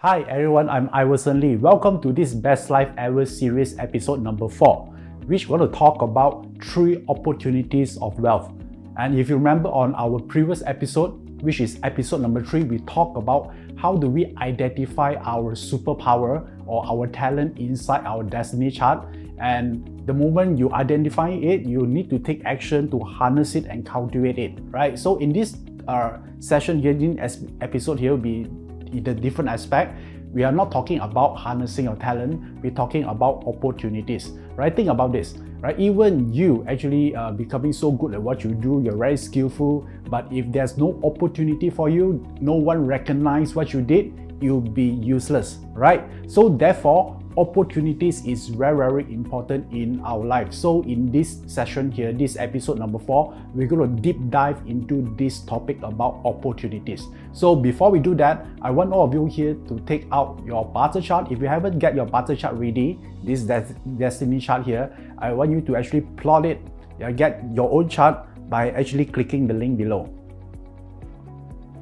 Hi everyone, I'm Iverson Lee. Welcome to this Best Life Ever series episode number 4, which we're going to talk about 3 opportunities of wealth. And if you remember on our previous episode, which is episode number 3, we talk about how do we identify our superpower or our talent inside our destiny chart. And the moment you identify it, you need to take action to harness it and cultivate it, right? So in this session here, in episode here, will be in a different aspect. We are not talking about harnessing your talent, we're talking about opportunities, right? Think about this, right? Even you actually becoming so good at what you do, you're very skillful, but if there's no opportunity for you, no one recognize what you did, you'll be useless, right? So therefore, opportunities is very, very important in our life. So in this session here, this episode number 4, we're going to deep dive into this topic about opportunities. So before we do that, I want all of you here to take out your BaZi chart. If you haven't got your BaZi chart ready, this destiny chart here, I want you to actually plot it, get your own chart by actually clicking the link below.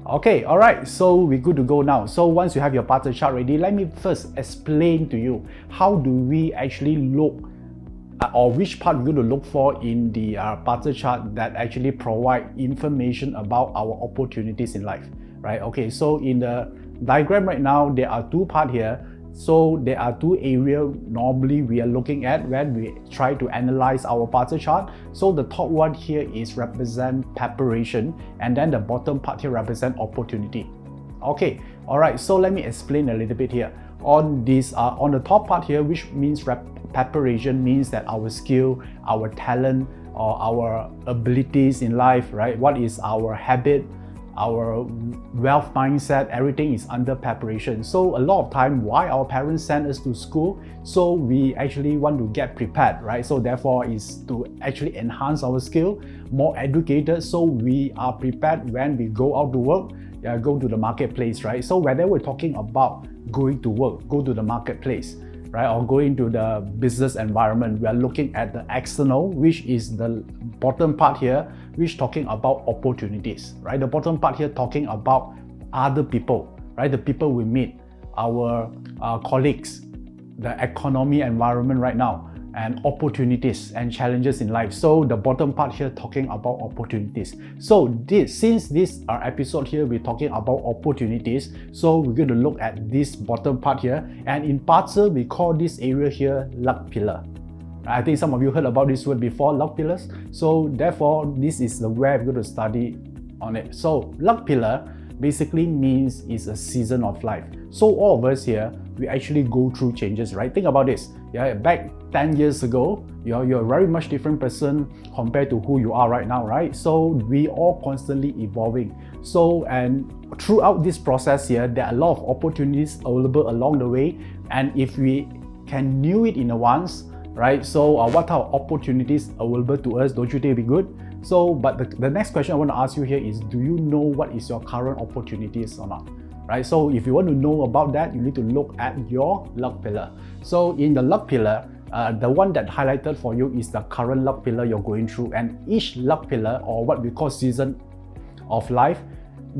Okay, alright, so we're good to go now. So once you have your BaZi chart ready, let me first explain to you how do we actually look or which part we're going to look for in the BaZi chart that actually provide information about our opportunities in life, right? Okay, so in the diagram right now, there are 2 parts here. So there are 2 areas normally we are looking at when we try to analyze our BaZi chart. So the top one here is represent preparation, and then the bottom part here represent opportunity. Okay, all right. So let me explain a little bit here. On this, on the top part here, which means preparation, means that our skill, our talent, or our abilities in life, right? What is our habit? Our wealth mindset, everything is under preparation. So a lot of time, why our parents send us to school, so we actually want to get prepared, right? So therefore is to actually enhance our skill, more educated, so we are prepared when we go out to work, go to the marketplace, right? So whether we're talking about going to work, go to the marketplace, right, or going to the business environment, we are looking at the external, which is the bottom part here, which talking about opportunities, right? The bottom part here talking about other people, right? The people we meet, our colleagues, the economy environment right now, and opportunities and challenges in life. So the bottom part here talking about opportunities. So since this episode here, we're talking about opportunities, so we're going to look at this bottom part here, and in BaZi we call this area here luck pillar. I think some of you heard about this word before, luck pillars. So therefore, this is the way we're going to study on it. So luck pillar basically means it's a season of life. So all of us here, we actually go through changes, right? Think about this. Yeah, back 10 years ago, you're a very much different person compared to who you are right now, right? So we all constantly evolving. So, and throughout this process here, there are a lot of opportunities available along the way. And if we can knew it in advance, right? So what type of opportunities available to us, don't you think it'd be good? So, but the next question I want to ask you here is, do you know what is your current opportunities or not? Right? So if you want to know about that, you need to look at your luck pillar. So in the luck pillar, the one that highlighted for you is the current luck pillar you're going through, and each luck pillar, or what we call season of life,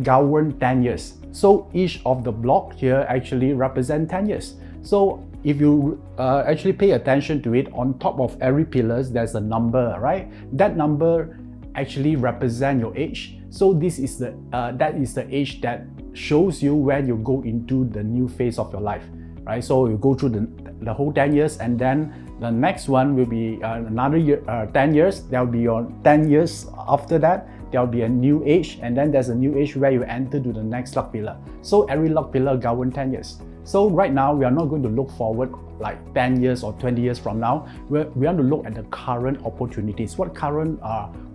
govern 10 years. So each of the block here actually represent 10 years. So if you actually pay attention to it, on top of every pillars, there's a number, right? That number actually represent your age. So this is that is the age that shows you when you go into the new phase of your life, right? So you go through the whole 10 years, and then the next one will be another year, 10 years. There will be your 10 years after that. There will be a new age, and then there's a new age where you enter to the next luck pillar. So every luck pillar govern 10 years. So right now, we are not going to look forward like 10 years or 20 years from now. We want to look at the current opportunities. What current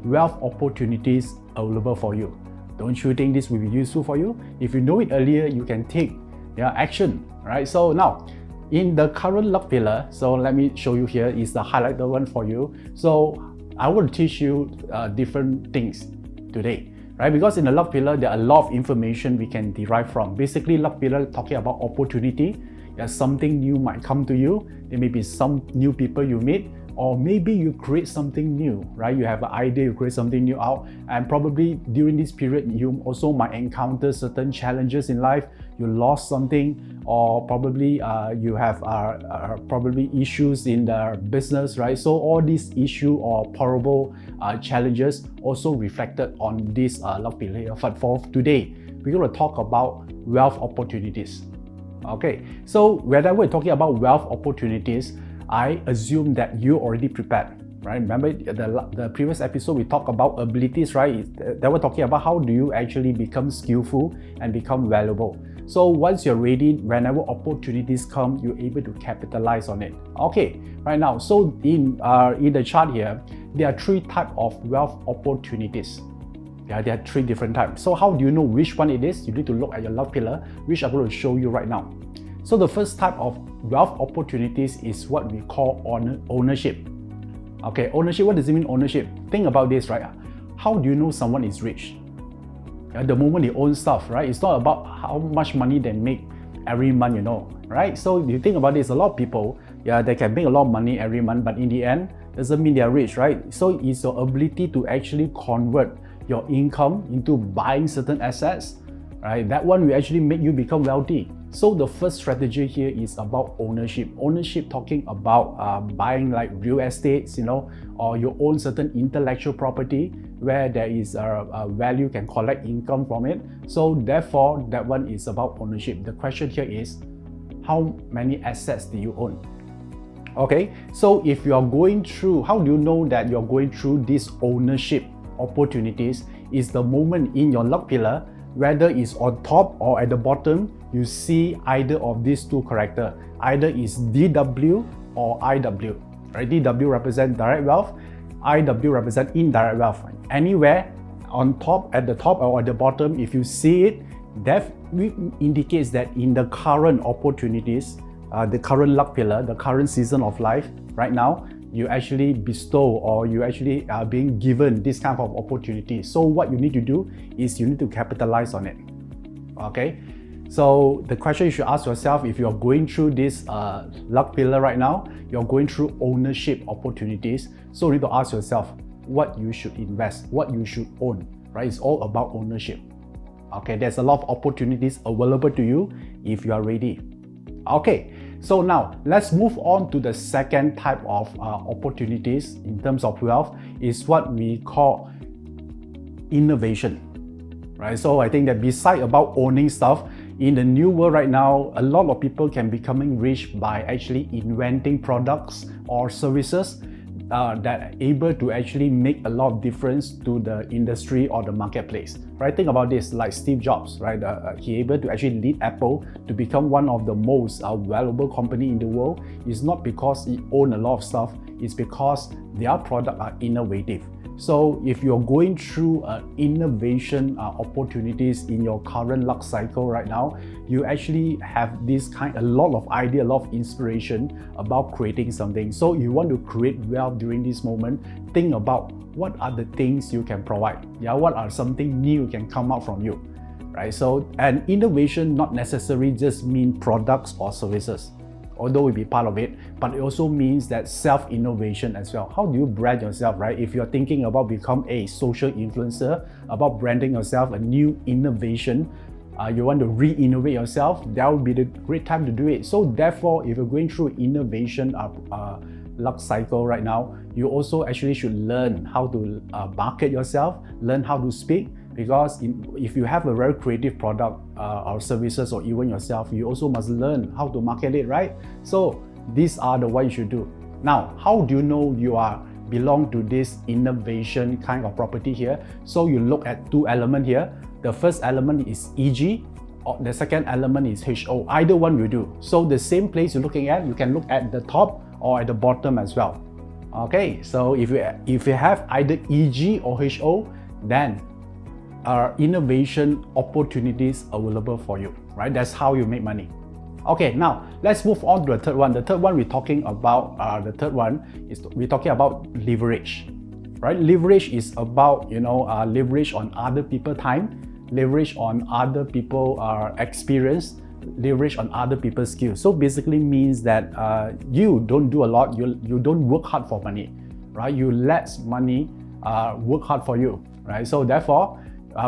wealth opportunities available for you? Don't you think this will be useful for you? If you know it earlier, you can take action, right? So now, in the current luck pillar, so let me show you here is the highlighted one for you. So I will teach you different things today, right? Because in the luck pillar, there are a lot of information we can derive from. Basically, luck pillar talking about opportunity. Something new might come to you. There may be some new people you meet, or maybe you create something new, right? You have an idea, you create something new out, and probably during this period, you also might encounter certain challenges in life. You lost something, or probably you have probably issues in the business, right? So all these issue or probable challenges also reflected on this luck pillar here. But for today, we're going to talk about wealth opportunities. Okay, so whenever we're talking about wealth opportunities, I assume that you're already prepared. Right? Remember the previous episode we talked about abilities, right? They were talking about how do you actually become skillful and become valuable. So once you're ready, whenever opportunities come, you're able to capitalize on it. Okay, right now, so in the chart here, there are three types of wealth opportunities. Yeah, there are three different types. So how do you know which one it is? You need to look at your luck pillar, which I'm going to show you right now. So the first type of wealth opportunities is what we call ownership. Okay, ownership, what does it mean, ownership? Think about this, right? How do you know someone is rich? The moment they own stuff, right? It's not about how much money they make every month, right? So you think about this, a lot of people, they can make a lot of money every month, but in the end, doesn't mean they're rich, right? So it's your ability to actually convert your income into buying certain assets, right? That one will actually make you become wealthy. So the first strategy here is about ownership. Ownership talking about buying like real estates, or you own certain intellectual property where there is a value, can collect income from it. So therefore, that one is about ownership. The question here is, how many assets do you own? Okay, so if you are going through, how do you know that you're going through these ownership opportunities? Is the moment in your luck pillar, whether it's on top or at the bottom, you see either of these two characters. Either is DW or IW. Right? DW represents direct wealth, IW represents indirect wealth. Anywhere on top, at the top or at the bottom, if you see it, that indicates that in the current opportunities, the current luck pillar, the current season of life right now, you actually bestow or you actually are being given this kind of opportunity. So what you need to do is you need to capitalize on it. Okay, so the question you should ask yourself, if you're going through this luck pillar right now, you're going through ownership opportunities. So you need to ask yourself what you should invest, what you should own, right? It's all about ownership. Okay, there's a lot of opportunities available to you if you are ready. Okay, so now let's move on to the second type of opportunities in terms of wealth, is what we call innovation, right? So I think that beside about owning stuff, in the new world right now, a lot of people can becoming rich by actually inventing products or services that are able to actually make a lot of difference to the industry or the marketplace, right? Think about this, like Steve Jobs, right? He able to actually lead Apple to become one of the most valuable company in the world. It's not because he owned a lot of stuff, it's because their products are innovative. So if you're going through innovation opportunities in your current luck cycle right now, you actually have this a lot of idea, a lot of inspiration about creating something. So you want to create wealth during this moment, think about what are the things you can provide. Yeah, what are something new can come out from you, right? So, and innovation not necessarily just mean products or services, although it be part of it, but it also means that self-innovation as well. How do you brand yourself, right? If you're thinking about become a social influencer, about branding yourself, a new innovation, you want to re-innovate yourself, that would be the great time to do it. So therefore, if you're going through innovation luck cycle right now, you also actually should learn how to market yourself, learn how to speak, because if you have a very creative product or services or even yourself, you also must learn how to market it, right? So these are the what you should do. Now, how do you know you belong to this innovation kind of property here? So you look at two elements here. The first element is EG, or the second element is HO. Either one will do. So the same place you're looking at, you can look at the top or at the bottom as well. Okay, so if you have either EG or HO, then innovation opportunities available for you, right? That's how you make money. Okay, now let's move on to the third one. The third one we're talking about, we're talking about leverage, right? Leverage is about, leverage on other people's time, leverage on other people's experience, leverage on other people's skills. So basically means that you don't do a lot, you don't work hard for money, right? You let money work hard for you, right? So therefore,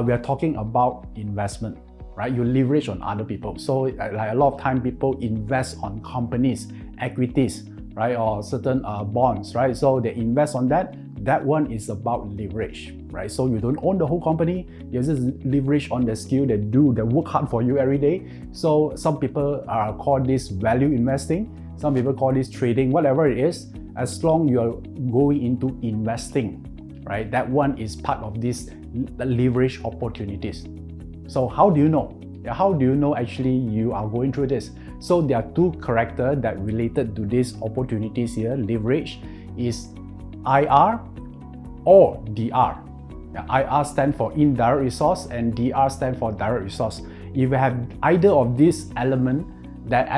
we are talking about investment. right? You leverage on other people. So like a lot of time people invest on companies, equities, right? Or certain bonds, right? So they invest on that. That one is about leverage, right? So you don't own the whole company, you just leverage on the skill they work hard for you every day. So some people call this value investing, some people call this trading, whatever it is, as long you're going into investing, right? That one is part of this leverage opportunities. So how do you know? How do you know actually you are going through this? So there are two characters that related to these opportunities here. Leverage is IR or DR. IR stands for indirect resource and DR stands for direct resource. If you have either of these elements, that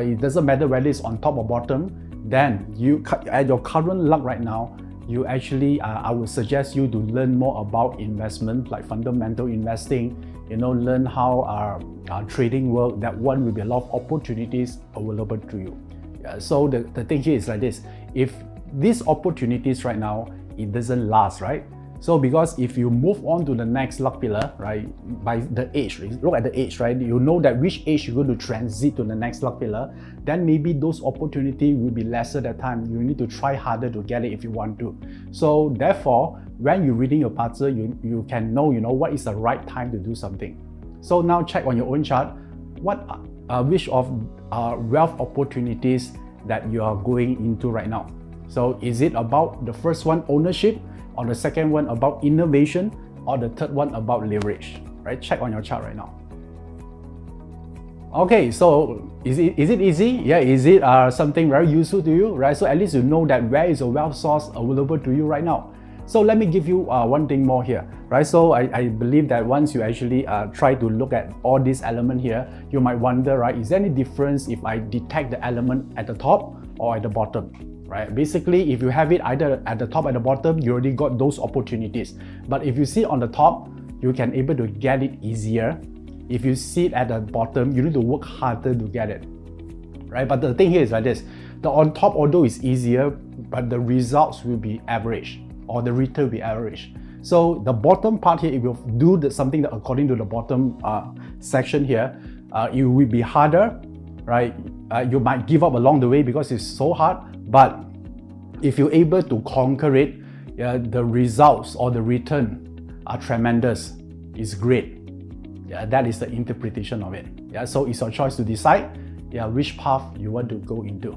it doesn't matter whether it's on top or bottom, then you at your current luck right now, you actually I would suggest you to learn more about investment, like fundamental investing, learn how trading work. That one will be a lot of opportunities available to you. So the thing here is like this: if these opportunities right now, it doesn't last, right? So because if you move on to the next luck pillar, right, by the age, look at the age, right? You know that which age you're going to transit to the next luck pillar, then maybe those opportunities will be lesser that time. You need to try harder to get it if you want to. So therefore, when you're reading your puzzle, you can know, what is the right time to do something. So now check on your own chart, which of wealth opportunities that you are going into right now. So is it about the first one, ownership, or the second one about innovation, or the third one about leverage, right? Check on your chart right now. Okay, so is it easy? Yeah, is it something very useful to you, right? So at least you know that where is a wealth source available to you right now. So let me give you one thing more here, right? So I believe that once you actually try to look at all these elements here, you might wonder, right, is there any difference if I detect the element at the top or at the bottom? Right? Basically, if you have it either at the top or at the bottom, you already got those opportunities. But if you see on the top, you can able to get it easier. If you see it at the bottom, you need to work harder to get it. Right? But the thing here is like this: the on top, although it's easier, but the results will be average, or the return will be average. So the bottom part here, if you do something that according to the bottom section here, it will be harder, right? You might give up along the way because it's so hard. But if you're able to conquer it, the results or the return are tremendous. It's great. That is the interpretation of it. So it's your choice to decide which path you want to go into.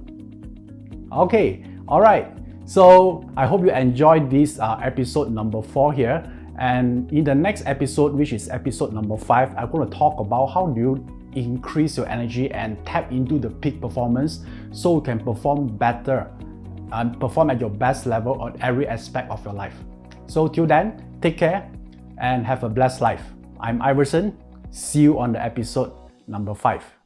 Okay, all right. So I hope you enjoyed this episode number 4 here. And in the next episode, which is episode number 5, I'm going to talk about how do you increase your energy and tap into the peak performance so you can perform better and perform at your best level on every aspect of your life. So till then, take care and have a blessed life. I'm Iverson. See you on the episode number 5.